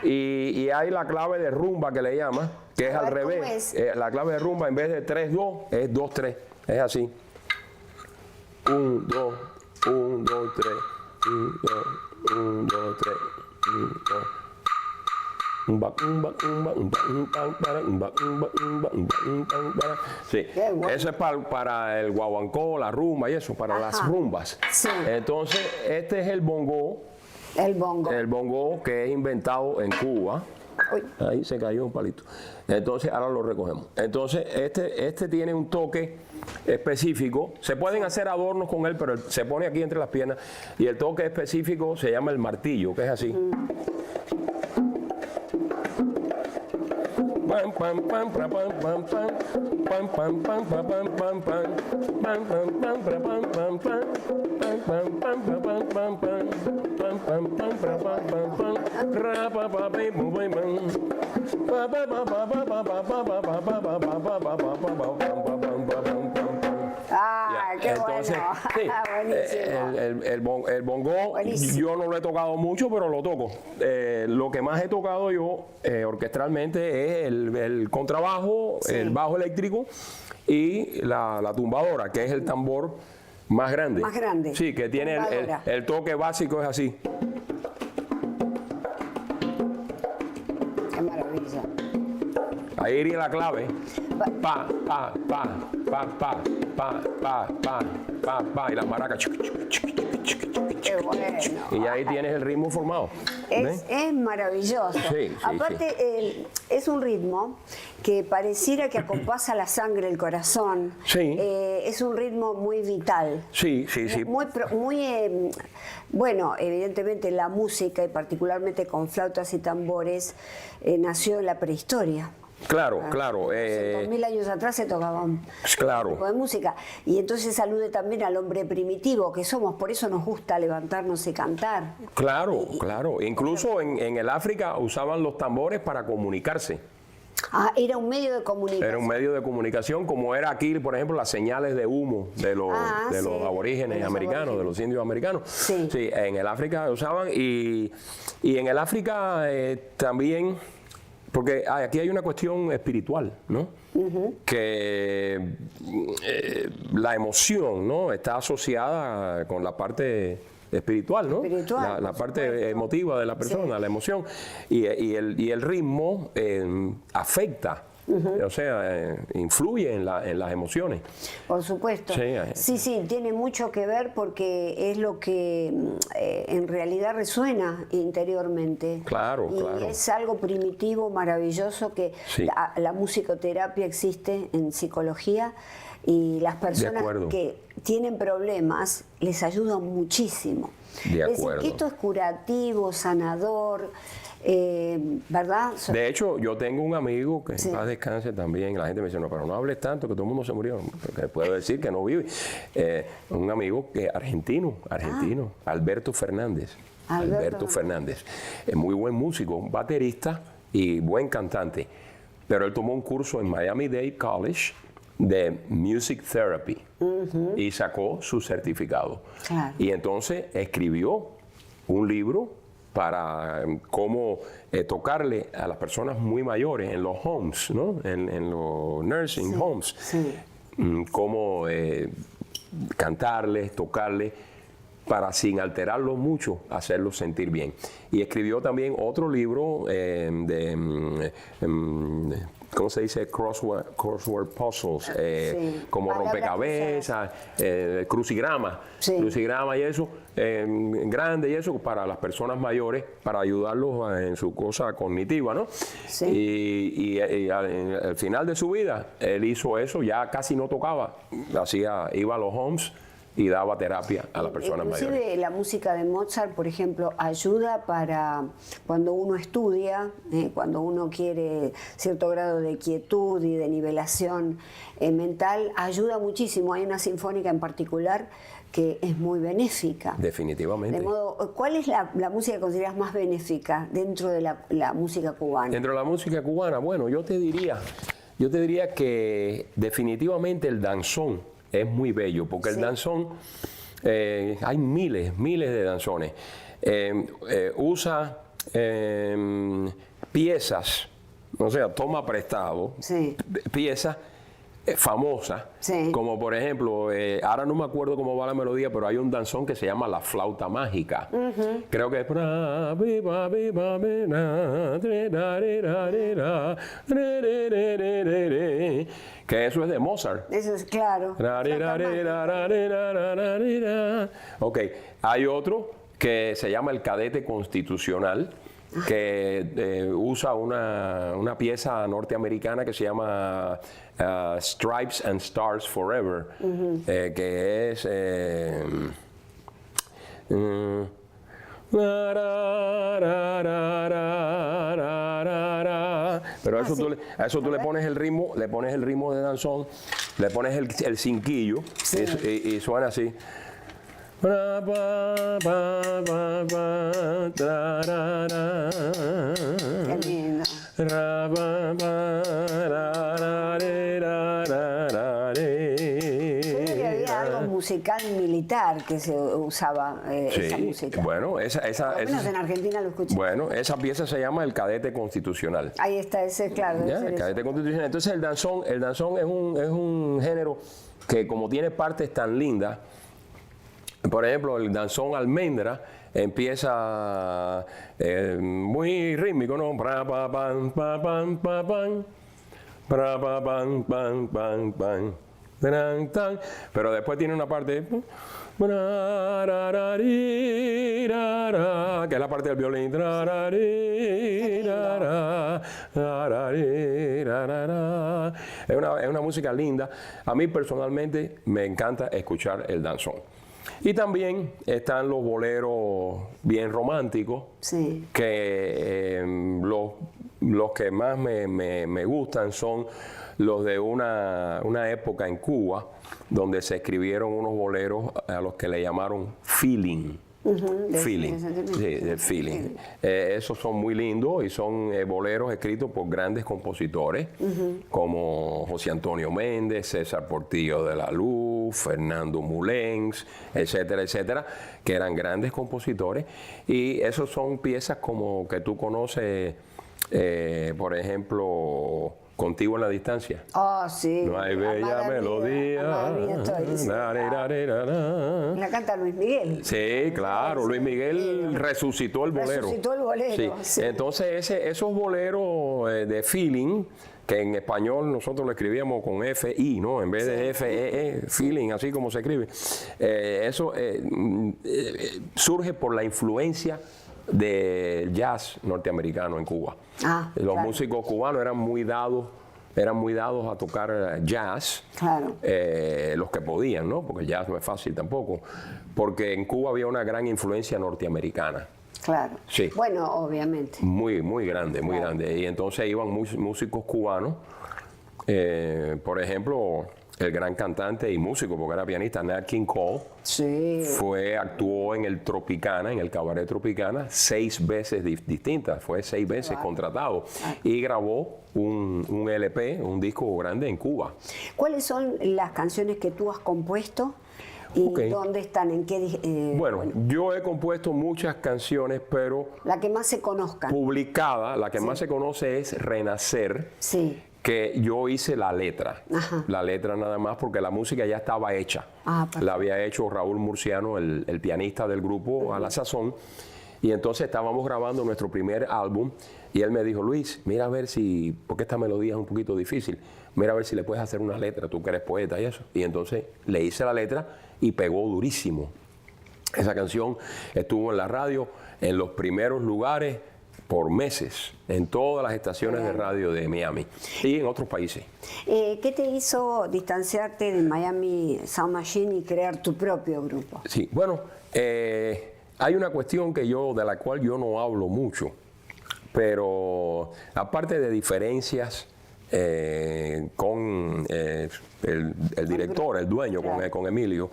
S2: y hay la clave de rumba que le llama, que es
S1: A
S2: al
S1: ver, ¿cómo
S2: revés.
S1: es?
S2: La clave de rumba en vez de 3-2 es 2-3, es así. 1, 2, 1, 2, 3, 1, 2. 1, 2, 3. 1, 2. Sí,
S1: bueno.
S2: eso es para el guaguancó, la rumba y eso, para las rumbas.
S1: Sí.
S2: Entonces, este es el bongo.
S1: El bongo.
S2: El bongo que es inventado en Cuba.
S1: Uy.
S2: Ahí se cayó un palito. Entonces, ahora lo recogemos. Entonces, este tiene un toque específico. Se pueden hacer adornos con él, pero se pone aquí entre las piernas. Y el toque específico se llama el martillo, que es así. Pam pam pam pam pam pam pam pam pam pam pam pam pam pam pam pam pam pam
S1: Ah, qué
S2: entonces,
S1: bueno.
S2: sí,
S1: Buenísimo.
S2: el bongo
S1: Buenísimo.
S2: yo no lo he tocado mucho, pero lo toco. Lo que más he tocado yo orquestralmente es el contrabajo,
S1: Sí.
S2: el bajo eléctrico y la tumbadora, que es el tambor más grande.
S1: Más grande.
S2: Sí, que tiene
S1: Tumbadora.
S2: el toque básico, es así.
S1: Qué maravilla.
S2: Ahí iría la clave. Pa, pa, pa, pa, pa, pa, pa, pa, pa, pa, y las maracas.
S1: Qué bueno.
S2: Y ahí tienes el ritmo formado. ¿Ves?
S1: Es maravilloso.
S2: Sí, sí,
S1: Aparte, es un ritmo que pareciera que acompasa la sangre, el corazón.
S2: Sí.
S1: Es un ritmo muy vital.
S2: Sí, sí, sí.
S1: Bueno, evidentemente la música, y particularmente con flautas y tambores, nació en la prehistoria.
S2: Claro, claro.
S1: 200.000 años atrás se tocaban
S2: Claro.
S1: tipo de música. Y entonces alude también al hombre primitivo que somos, por eso nos gusta levantarnos y cantar.
S2: Claro, claro. Incluso en el África usaban los tambores para comunicarse.
S1: Ah, era un medio de comunicación.
S2: Era un medio de comunicación, como era aquí, por ejemplo, las señales de humo de los
S1: Sí,
S2: aborígenes
S1: de los
S2: americanos, de
S1: aborígenes.
S2: los indios americanos.
S1: Sí.
S2: Sí, en el África usaban y en el África también, porque aquí hay una cuestión espiritual, ¿no? Que la emoción, ¿no? Está asociada con la parte espiritual, ¿no?
S1: Espiritual,
S2: La
S1: por
S2: parte
S1: supuesto.
S2: emotiva de la persona,
S1: Sí.
S2: la emoción. Y el ritmo afecta, o sea, influye en las emociones.
S1: Por supuesto.
S2: Sí,
S1: Sí, tiene mucho que ver porque es lo que en realidad resuena interiormente.
S2: Claro,
S1: y
S2: claro.
S1: es algo primitivo, maravilloso, que
S2: Sí.
S1: la musicoterapia existe en psicología y las personas
S2: acuerdo.
S1: que tienen problemas les ayuda muchísimo.
S2: De
S1: Es decir,
S2: acuerdo.
S1: que esto es curativo, sanador, ¿verdad?
S2: De hecho, yo tengo un amigo que
S1: Sí.
S2: en paz descanse también. La gente me dice, no, pero no hables tanto, que todo el mundo se murió. Porque puedo decir que no vive. Un amigo que argentino, Alberto Fernández.
S1: Alberto
S2: Fernández. Es muy buen músico, baterista y buen cantante. Pero él tomó un curso en Miami-Dade College de Music Therapy y sacó su certificado.
S1: Claro.
S2: Y entonces escribió un libro para cómo tocarle a las personas muy mayores en los homes, ¿no? En los nursing homes.
S1: Sí.
S2: Cómo cantarles, tocarles, para sin alterarlos mucho, hacerlos sentir bien. Y escribió también otro libro ¿cómo se dice? Crossword puzzles,
S1: Sí.
S2: como
S1: Palabras
S2: rompecabezas, crucigrama,
S1: Sí.
S2: crucigrama y eso, grande y eso, para las personas mayores, para ayudarlos en su cosa cognitiva, ¿no?
S1: Sí.
S2: Y al final de su vida, él hizo eso, ya casi no tocaba, iba a los homes y daba terapia a las personas
S1: Inclusive
S2: mayores.
S1: la música de Mozart, por ejemplo, ayuda para cuando uno estudia, cuando uno quiere cierto grado de quietud y de nivelación mental, ayuda muchísimo. Hay una sinfónica en particular que es muy benéfica.
S2: Definitivamente.
S1: De modo, ¿cuál es la música que consideras más benéfica dentro de la música cubana?
S2: Dentro de la música cubana, bueno, yo te diría que definitivamente el danzón es muy bello, porque
S1: Sí.
S2: el danzón, hay miles de danzones. Usa piezas, o sea, toma prestado
S1: Sí.
S2: piezas famosas,
S1: Sí.
S2: como por ejemplo, ahora no me acuerdo cómo va la melodía, pero hay un danzón que se llama La Flauta Mágica. Creo que es... que eso es de Mozart.
S1: Eso es claro.
S2: Ok, hay otro que se llama El Cadete Constitucional, que usa una pieza norteamericana que se llama Stripes and Stars Forever, que es... pero a eso tú le pones el ritmo, de danzón, le pones el cinquillo y suena así.
S1: Qué lindo. Creo que había algo musical militar que se usaba esa música.
S2: Bueno, esa
S1: Por lo menos en Argentina lo escuché.
S2: bueno, esa pieza se llama El Cadete Constitucional.
S1: Ahí está, ese, claro. debe
S2: ¿Ya?
S1: ser
S2: El
S1: eso.
S2: cadete constitucional. Entonces el danzón es un género que como tiene partes tan lindas, por ejemplo, el danzón almendra empieza muy rítmico, ¿no? Pra, pa, pam, pa, pam, pa, pam. Pra, pa, pam, pam, pam, pam. Tan, tan. Pero después tiene una parte... que es la parte del violín. Es una música linda. A mí personalmente me encanta escuchar el danzón. Y también están los boleros bien románticos,
S1: Sí.
S2: que los que más me gustan son los de una época en Cuba, donde se escribieron unos boleros a los que le llamaron feeling. Feeling, sí, de feeling. Esos son muy lindos y son boleros escritos por grandes compositores como José Antonio Méndez, César Portillo de la Luz, Fernando Mulens, etcétera, etcétera, que eran grandes compositores. Y esos son piezas como que tú conoces, por ejemplo, Contigo en la Distancia.
S1: Oh, sí.
S2: No hay bella melodía.
S1: La canta Luis Miguel.
S2: Sí, claro, Luis Miguel resucitó el bolero.
S1: Resucitó el bolero,
S2: Sí.
S1: sí.
S2: Entonces esos boleros de feeling, que en español nosotros lo escribíamos con F-I, ¿no? En vez de F-E-E, feeling, así como se escribe. Eso surge por la influencia del jazz norteamericano en Cuba. Los músicos cubanos eran muy dados a tocar jazz,
S1: Claro.
S2: los que podían, ¿no? Porque el jazz no es fácil tampoco, porque en Cuba había una gran influencia norteamericana.
S1: Claro.
S2: Sí.
S1: Bueno, obviamente.
S2: Muy, muy grande, muy grande. Y entonces iban músicos cubanos, por ejemplo, el gran cantante y músico, porque era pianista, Nat King Cole,
S1: Sí.
S2: actuó en el Tropicana, en el Cabaret Tropicana, 6 veces distintas, fue 6 veces contratado y grabó un LP, un disco grande en Cuba.
S1: ¿Cuáles son las canciones que tú has compuesto y dónde están? ¿En qué?
S2: Bueno, yo he compuesto muchas canciones, pero
S1: La que más se conozca.
S2: publicada, la que más se conoce es Renacer,
S1: Sí.
S2: que yo hice la letra.
S1: Ajá.
S2: La letra nada más porque la música ya estaba hecha.
S1: Perfecto.
S2: La había hecho Raúl Murciano, el pianista del grupo a la sazón. Y entonces estábamos grabando nuestro primer álbum y él me dijo, Luis, mira a ver si, porque esta melodía es un poquito difícil, mira a ver si le puedes hacer una letra, tú que eres poeta y eso. Y entonces le hice la letra y pegó durísimo. Esa canción estuvo en la radio en los primeros lugares por meses, en todas las estaciones de radio de Miami y en otros países.
S1: ¿Qué te hizo distanciarte de Miami Sound Machine y crear tu propio grupo?
S2: Sí, bueno, hay una cuestión de la cual yo no hablo mucho, pero aparte de diferencias con el director, el dueño, con Emilio,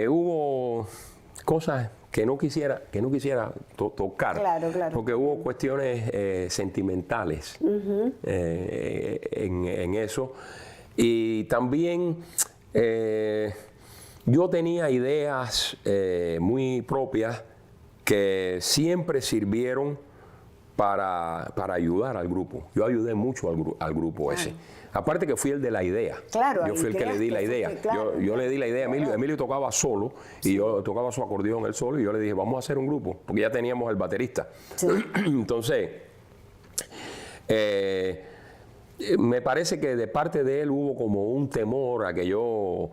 S2: hubo cosas que no quisiera tocar,
S1: Claro.
S2: porque hubo cuestiones sentimentales en eso. Y también yo tenía ideas muy propias que siempre sirvieron para ayudar al grupo. Yo ayudé mucho al grupo ese. Aparte que fui el de la idea.
S1: Claro,
S2: yo fui el que le di la idea.
S1: Claro,
S2: yo le di la idea a Emilio. Emilio tocaba solo y yo tocaba su acordeón él solo y yo le dije, vamos a hacer un grupo, porque ya teníamos el baterista.
S1: Sí.
S2: Entonces, me parece que de parte de él hubo como un temor a que yo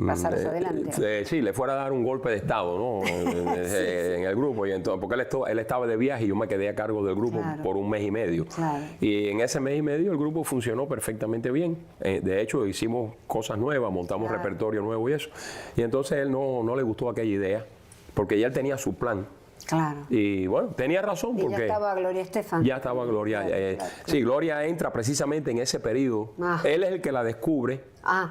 S1: pasaros adelante.
S2: sí, le fuera a dar un golpe de estado, ¿no? En el grupo. Y entonces, porque él estaba de viaje y yo me quedé a cargo del grupo por un mes y medio.
S1: Claro.
S2: Y en ese mes y medio el grupo funcionó perfectamente bien. De hecho, hicimos cosas nuevas, montamos repertorio nuevo y eso. Y entonces él no le gustó aquella idea, porque ya él tenía su plan.
S1: Claro.
S2: Y bueno, tenía razón porque...
S1: ya estaba Gloria Estefan.
S2: Ya estaba Gloria.
S1: Claro.
S2: Sí, Gloria entra precisamente en ese periodo. Él es el que la descubre.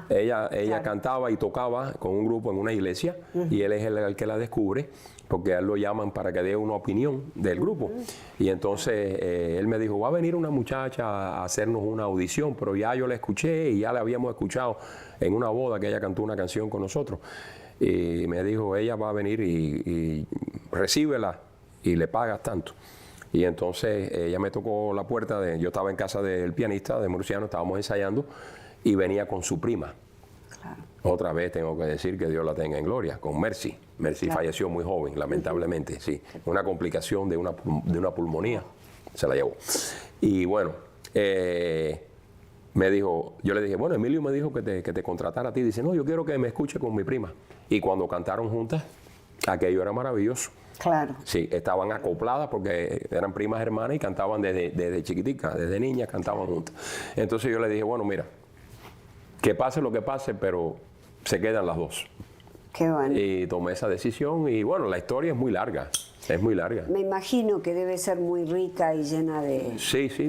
S2: Ella cantaba y tocaba con un grupo en una iglesia y él es el que la descubre porque a él lo llaman para que dé una opinión del grupo. Y entonces él me dijo, va a venir una muchacha a hacernos una audición, pero ya yo la escuché y ya la habíamos escuchado en una boda que ella cantó una canción con nosotros. Y me dijo, ella va a venir y recíbela y le pagas tanto. Y entonces ella me tocó la puerta, yo estaba en casa del pianista, de Murciano, estábamos ensayando, y venía con su prima.
S1: Claro.
S2: Otra vez tengo que decir que Dios la tenga en gloria, con Mercy. Mercy falleció muy joven, lamentablemente, sí. Una complicación de una pulmonía, se la llevó. Y bueno, me dijo, yo le dije, bueno, Emilio me dijo que te contratara a ti. Dice, no, yo quiero que me escuche con mi prima. Y cuando cantaron juntas, aquello era maravilloso.
S1: Claro.
S2: Sí, estaban acopladas porque eran primas hermanas y cantaban desde chiquiticas, desde niñas cantaban juntas. Entonces yo le dije, bueno, mira, que pase lo que pase, pero se quedan las dos.
S1: Qué bueno.
S2: Y tomé esa decisión y bueno, la historia es muy larga. Es muy larga.
S1: Me imagino que debe ser muy rica y llena de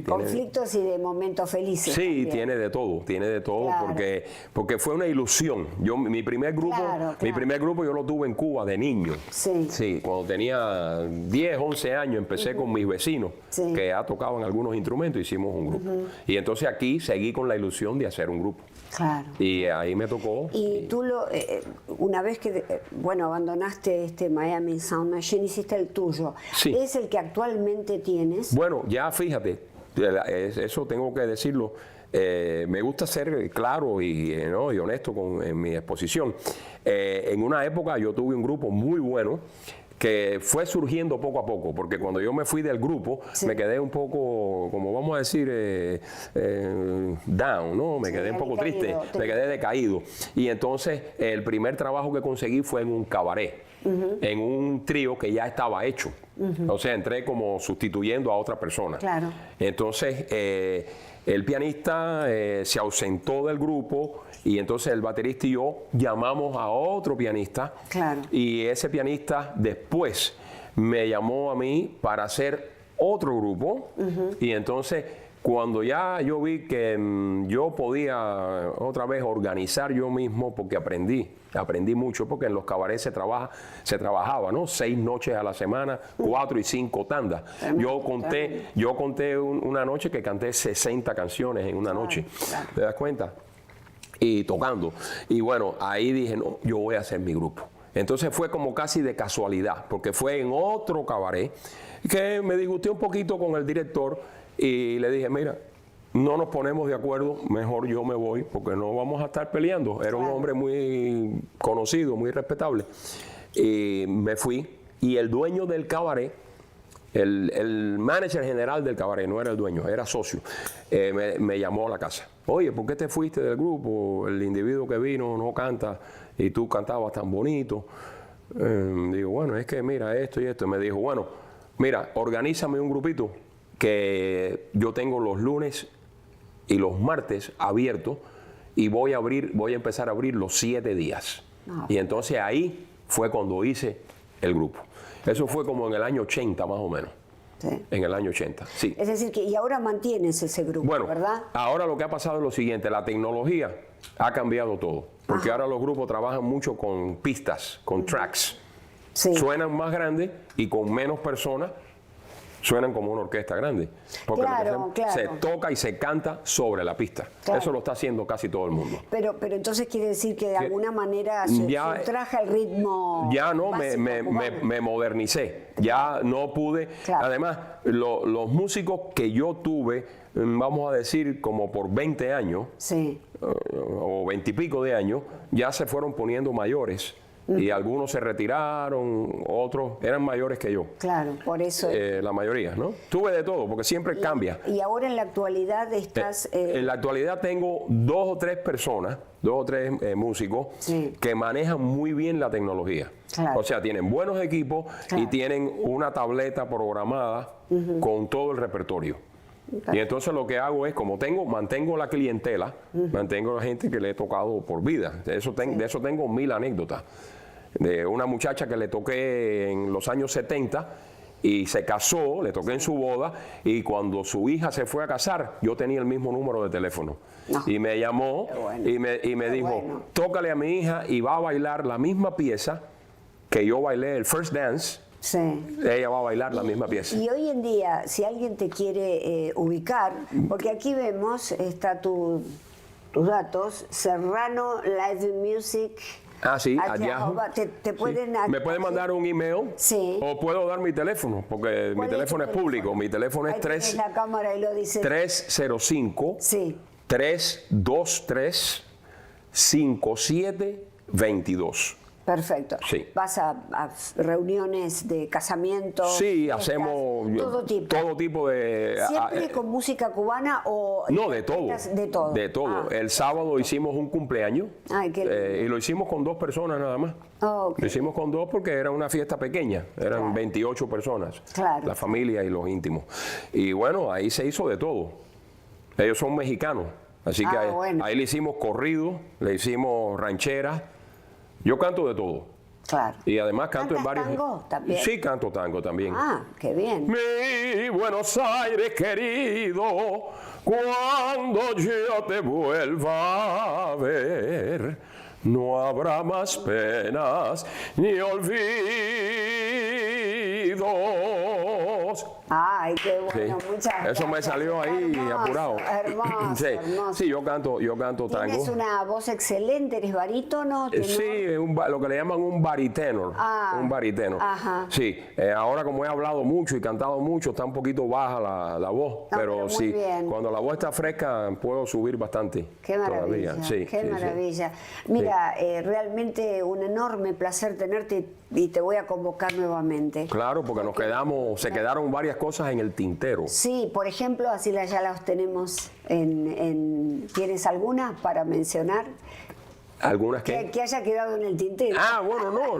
S1: conflictos y de momentos felices.
S2: Sí,
S1: también.
S2: tiene de todo claro. porque fue una ilusión. Mi primer grupo yo lo tuve en Cuba de niño. Sí, cuando tenía 10, 11 años empecé con mis vecinos que ya tocaban algunos instrumentos, hicimos un grupo. Y entonces aquí seguí con la ilusión de hacer un grupo.
S1: Claro.
S2: Y ahí me tocó.
S1: Y tú una vez que abandonaste Miami Sound Machine, hiciste el tuyo.
S2: Sí.
S1: ¿Es el que actualmente tienes?
S2: Bueno, ya fíjate, eso tengo que decirlo. Me gusta ser claro y honesto en mi exposición. En una época yo tuve un grupo muy bueno que fue surgiendo poco a poco, porque cuando yo me fui del grupo me quedé un poco, como vamos a decir, down, ¿no? Me quedé un poco triste, me quedé decaído. Y entonces el primer trabajo que conseguí fue en un cabaret, en un trío que ya estaba hecho. O sea, entré como sustituyendo a otra persona.
S1: Claro.
S2: Entonces el pianista se ausentó del grupo y entonces el baterista y yo llamamos a otro pianista.
S1: Claro.
S2: Y ese pianista después me llamó a mí para hacer otro grupo. Y entonces cuando ya yo vi que yo podía otra vez organizar yo mismo, porque aprendí mucho, porque en los cabarets se trabajaba, ¿no? 6 noches a la semana, 4 y 5 tandas. Yo conté una noche que canté 60 canciones en una noche.
S1: Claro.
S2: ¿Te das cuenta? Y tocando. Y bueno, ahí dije, no, yo voy a hacer mi grupo. Entonces fue como casi de casualidad, porque fue en otro cabaret que me disgusté un poquito con el director y le dije, mira, no nos ponemos de acuerdo, mejor yo me voy, porque no vamos a estar peleando. Era un hombre muy conocido, muy respetable. Y me fui, y el dueño del cabaret, el manager general del cabaret, no era el dueño, era socio, me llamó a la casa. Oye, ¿por qué te fuiste del grupo? El individuo que vino no canta y tú cantabas tan bonito. Digo, bueno, es que mira esto y esto. Y me dijo, bueno, mira, organízame un grupito que yo tengo los lunes y los martes abiertos y voy a empezar a abrir los 7 días. Y entonces ahí fue cuando hice el grupo. Eso fue como en el año 80 más o menos.
S1: Sí.
S2: En el año 80, sí.
S1: Es decir, que y ahora mantienes ese grupo,
S2: bueno,
S1: ¿verdad?
S2: Ahora lo que ha pasado es lo siguiente, la tecnología ha cambiado todo, porque ahora los grupos trabajan mucho con pistas, con tracks.
S1: Sí.
S2: Suenan más grandes y con menos personas suenan como una orquesta grande. Porque
S1: Claro, claro.
S2: se toca y se canta sobre la pista.
S1: Claro.
S2: Eso lo está haciendo casi todo el mundo.
S1: Pero entonces quiere decir que de alguna manera
S2: Ya-
S1: sustraja el ritmo.
S2: Ya no
S1: básico cubano.
S2: me modernicé, ya no pude.
S1: Claro.
S2: Además, los músicos que yo tuve, vamos a decir, como por 20 años,
S1: Sí,
S2: o 20 y pico de años, ya se fueron poniendo mayores. Y algunos se retiraron, otros eran mayores que yo.
S1: claro, por eso.
S2: La mayoría, ¿no? Tuve de todo, porque siempre cambia.
S1: Y ahora en la actualidad estás.
S2: En la actualidad tengo 2 o 3 personas, 2 o 3 músicos
S1: Sí.
S2: que manejan muy bien la tecnología.
S1: Claro.
S2: O sea, tienen buenos equipos
S1: Claro.
S2: y tienen una tableta programada con todo el repertorio. Y entonces lo que hago es, como mantengo la clientela, mantengo la gente que le he tocado por vida. De eso tengo 1000 anécdotas. De una muchacha que le toqué en los años 70 y se casó, le toqué en su boda, y cuando su hija se fue a casar, yo tenía el mismo número de teléfono.
S1: No.
S2: Y me llamó
S1: Qué bueno.
S2: y me
S1: Qué
S2: dijo,
S1: bueno.
S2: tócale a mi hija y va a bailar la misma pieza que yo bailé el First Dance.
S1: Sí.
S2: Ella va a bailar la misma pieza.
S1: Y hoy en día, si alguien te quiere ubicar, porque aquí vemos, está tus datos, Serrano Live Music.
S2: Ah, sí,
S1: @
S2: a Yahoo.
S1: Te pueden.
S2: Me puede mandar un email,
S1: Sí.
S2: o puedo dar mi teléfono, porque mi
S1: ¿Cuál es
S2: teléfono
S1: tu
S2: es público. Mi teléfono es
S1: Ahí tienes la cámara y lo dice.
S2: 305
S1: Sí.
S2: 323 5722.
S1: Perfecto.
S2: Sí.
S1: Vas a reuniones de casamiento.
S2: Sí,
S1: fiestas,
S2: hacemos
S1: todo tipo.
S2: de...
S1: ¿Siempre con música cubana o...?
S2: No, de todo.
S1: De todo.
S2: De todo.
S1: Ah,
S2: El sábado hicimos un cumpleaños.
S1: Ay, qué lindo.
S2: Y lo hicimos con 2 personas nada más.
S1: ok.
S2: Lo hicimos con 2 porque era una fiesta pequeña. Eran
S1: Claro.
S2: 28 personas.
S1: Claro.
S2: La familia y los íntimos. Y bueno, ahí se hizo de todo. Ellos son mexicanos. Así que
S1: bueno.
S2: ahí le hicimos corrido, le hicimos ranchera. Yo canto de todo.
S1: Claro.
S2: Y además canto en
S1: ¿Cantas
S2: varios...
S1: tango también?
S2: Sí, canto tango también.
S1: Ah, qué bien.
S2: Mi Buenos Aires querido, cuando yo te vuelva a ver, no habrá más penas ni olvidos.
S1: Ay, qué bueno,
S2: Sí.
S1: muchas gracias.
S2: Eso me salió ahí
S1: Hermoso,
S2: apurado.
S1: Hermoso,
S2: Sí.
S1: hermoso.
S2: Sí, yo canto tango.
S1: Tienes una voz excelente, eres barítono. tenor.
S2: Sí, lo que le llaman un baritenor.
S1: Ah,
S2: un baritenor.
S1: ajá.
S2: Sí, ahora como he hablado mucho y cantado mucho, está un poquito baja la voz.
S1: pero muy
S2: sí,
S1: bien.
S2: cuando la voz está fresca, puedo subir bastante.
S1: Qué maravilla,
S2: todavía. Sí,
S1: qué
S2: sí, sí.
S1: maravilla. Mira, realmente un enorme placer tenerte y te voy a convocar nuevamente.
S2: Claro, porque se quedaron varias cosas en el tintero.
S1: Sí, por ejemplo, así ya las tenemos ¿Tienes alguna para mencionar?
S2: Algunas que...
S1: Que haya quedado en el tintero.
S2: Ah, bueno, no.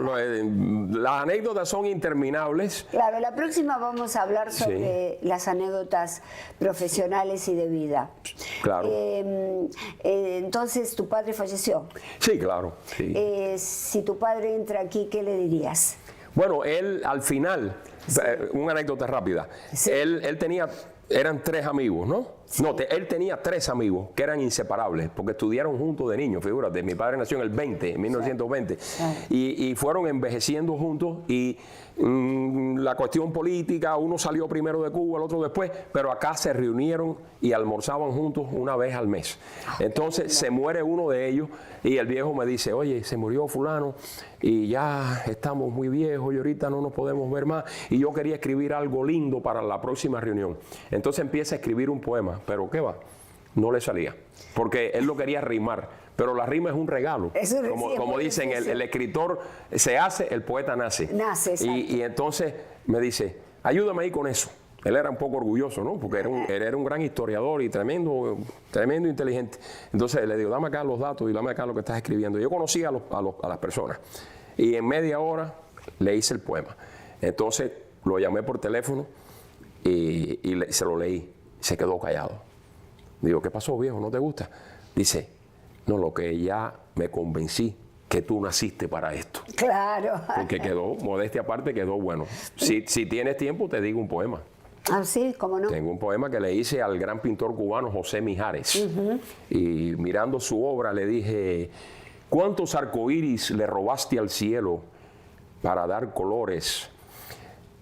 S2: Las anécdotas son interminables.
S1: Claro, la próxima vamos a hablar sobre las anécdotas profesionales y de vida.
S2: Claro.
S1: Entonces, tu padre falleció.
S2: Sí, claro. Sí.
S1: Si tu padre entra aquí, ¿qué le dirías?
S2: Bueno, él al final, una anécdota rápida,
S1: Sí.
S2: él tenía, eran 3 amigos, ¿no?
S1: Sí.
S2: No, él tenía 3 amigos que eran inseparables, porque estudiaron juntos de niños, figúrate, mi padre nació en el 1920,
S1: Claro.
S2: y fueron envejeciendo juntos, y la cuestión política, uno salió primero de Cuba, el otro después, pero acá se reunieron y almorzaban juntos una vez al mes. Entonces se muere uno de ellos, y el viejo me dice, oye, se murió fulano, y ya estamos muy viejos y ahorita no nos podemos ver más, y yo quería escribir algo lindo para la próxima reunión. Entonces empieza a escribir un poema, pero ¿qué va? No le salía, porque él lo quería rimar, pero la rima es un regalo.
S1: Eso sí, es
S2: como
S1: muy
S2: dicen,
S1: difícil.
S2: el escritor se hace, el poeta nace.
S1: Nace, exacto.
S2: Y entonces me dice, ayúdame ahí con eso. Él era un poco orgulloso, ¿no? Porque él era un gran historiador y tremendo inteligente. Entonces le digo, dame acá los datos y dame acá lo que estás escribiendo. Yo conocía a las personas, y en media hora le hice el poema. Entonces lo llamé por teléfono y se lo leí. Se quedó callado. Digo, ¿qué pasó, viejo? ¿No te gusta? Dice, no, lo que ya me convencí que tú naciste para esto.
S1: Claro.
S2: Porque quedó, modestia aparte, quedó bueno. Si tienes tiempo, te digo un poema.
S1: Ah, sí, ¿cómo no?
S2: Tengo un poema que le hice al gran pintor cubano José Mijares. Y mirando su obra le dije, ¿cuántos arcoíris le robaste al cielo para dar colores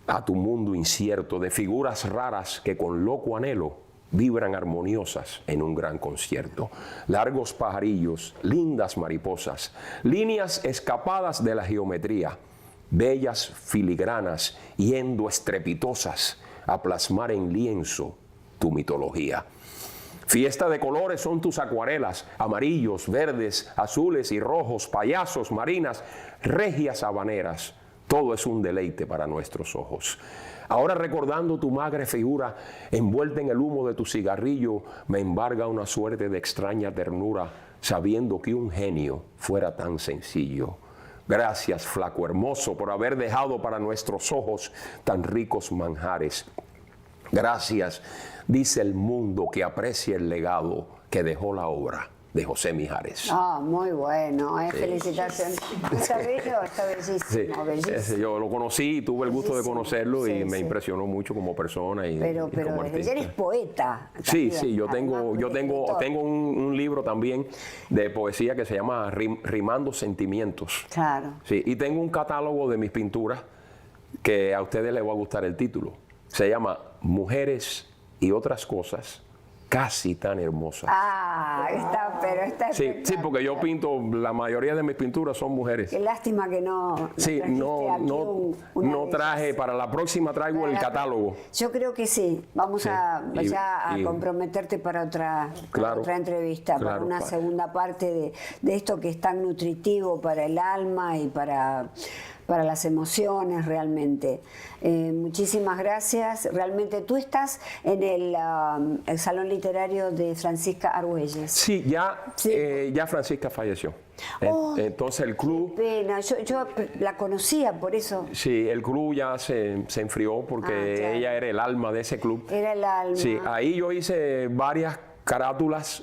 S2: a tu mundo incierto de figuras raras que con loco anhelo vibran armoniosas en un gran concierto. Largos pajarillos, lindas mariposas, líneas escapadas de la geometría, bellas filigranas yendo estrepitosas a plasmar en lienzo tu mitología. Fiesta de colores son tus acuarelas, amarillos, verdes, azules y rojos, payasos, marinas, regias habaneras. Todo es un deleite para nuestros ojos. Ahora recordando tu magre figura, envuelta en el humo de tu cigarrillo, me embarga una suerte de extraña ternura, sabiendo que un genio fuera tan sencillo. Gracias, flaco hermoso, por haber dejado para nuestros ojos tan ricos manjares. Gracias, dice el mundo que aprecia el legado que dejó la obra de José Mijares.
S1: Ah, muy bueno, felicitaciones. Está bello, está bellísimo,
S2: Sí,
S1: bellísimo.
S2: yo lo conocí, tuve el gusto de
S1: Bellísimo,
S2: conocerlo y
S1: sí,
S2: me
S1: sí.
S2: impresionó mucho como persona y
S1: Pero
S2: como
S1: desde
S2: artista.
S1: ya eres poeta.
S2: Sí,
S1: también,
S2: sí, yo
S1: además de escritor.
S2: tengo un libro también de poesía que se llama Rimando Sentimientos.
S1: Claro.
S2: Sí, y tengo un catálogo de mis pinturas que a ustedes les va a gustar el título. Se llama Mujeres y otras cosas casi tan hermosas.
S1: Ah, está
S2: Sí, sí,
S1: espectacular.
S2: porque yo pinto, la mayoría de mis pinturas son mujeres.
S1: Qué lástima que no.
S2: Sí,
S1: trajiste aquí una
S2: no
S1: de
S2: traje,
S1: ellas.
S2: para la próxima traigo el catálogo.
S1: Yo creo que sí. Vamos
S2: Sí.
S1: a
S2: Y-
S1: comprometerte para otra
S2: Claro,
S1: entrevista, para
S2: claro,
S1: una
S2: pa-
S1: segunda parte de esto que es tan nutritivo para el alma y para las emociones realmente. Muchísimas gracias. Realmente tú estás en el Salón Literario de Francisca Argüelles.
S2: Sí,
S1: Sí.
S2: ya Francisca falleció.
S1: Oh,
S2: Entonces el club,
S1: Pena, yo la conocía por eso.
S2: sí, el club ya se enfrió porque
S1: Ah, claro.
S2: ella era el alma de ese club.
S1: Era el alma.
S2: Sí, ahí yo hice varias carátulas,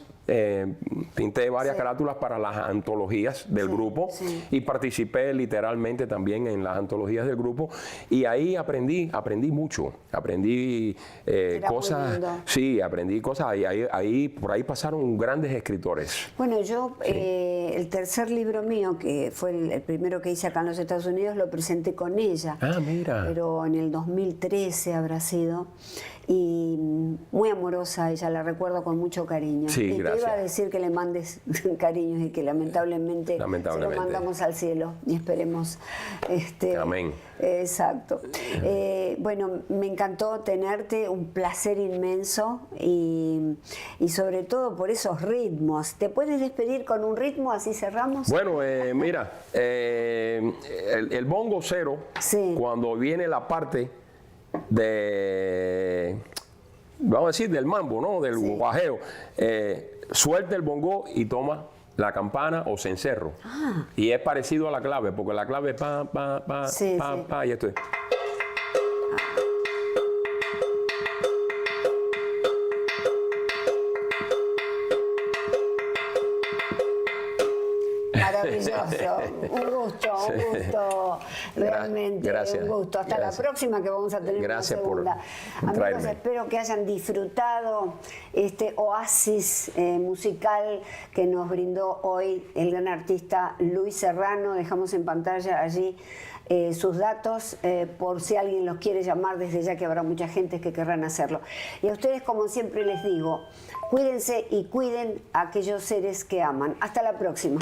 S2: pinté varias
S1: Sí.
S2: carátulas para las antologías del
S1: Sí,
S2: grupo
S1: sí.
S2: y participé literalmente también en las antologías del grupo y ahí aprendí mucho, aprendí
S1: Era muy
S2: cosas,
S1: lindo.
S2: sí, aprendí cosas, y por ahí pasaron grandes escritores.
S1: Bueno, yo el tercer libro mío, que fue el primero que hice acá en los Estados Unidos, lo presenté con ella.
S2: Ah, mira.
S1: Pero en el 2013 habrá sido. Y muy amorosa, ella la recuerdo con mucho cariño.
S2: Sí,
S1: y te
S2: gracias.
S1: iba a decir que le mandes cariños y que lamentablemente, se
S2: Lamentablemente.
S1: lo mandamos al cielo y esperemos.
S2: Amén.
S1: Exacto. Bueno, me encantó tenerte, un placer inmenso y sobre todo por esos ritmos. ¿Te puedes despedir con un ritmo? Así cerramos.
S2: Bueno, mira, el bongo cero,
S1: Sí.
S2: cuando viene la parte de, vamos a decir, del mambo, ¿no? Del
S1: Sí.
S2: guajeo, suelta el bongo y toma la campana o cencerro. Y es parecido a la clave, porque la clave es pa, pa, pa,
S1: Sí,
S2: pa,
S1: sí.
S2: pa, y esto es.
S1: Maravilloso, un gusto, realmente
S2: Gracias.
S1: un gusto. Hasta
S2: Gracias.
S1: la próxima que vamos a tener
S2: Gracias
S1: una
S2: por
S1: segunda. Amigos,
S2: traerme.
S1: espero que hayan disfrutado este oasis musical que nos brindó hoy el gran artista Luis Serrano. Dejamos en pantalla allí sus datos por si alguien los quiere llamar, desde ya que habrá mucha gente que querrán hacerlo. Y a ustedes, como siempre les digo, cuídense y cuiden a aquellos seres que aman. Hasta la próxima.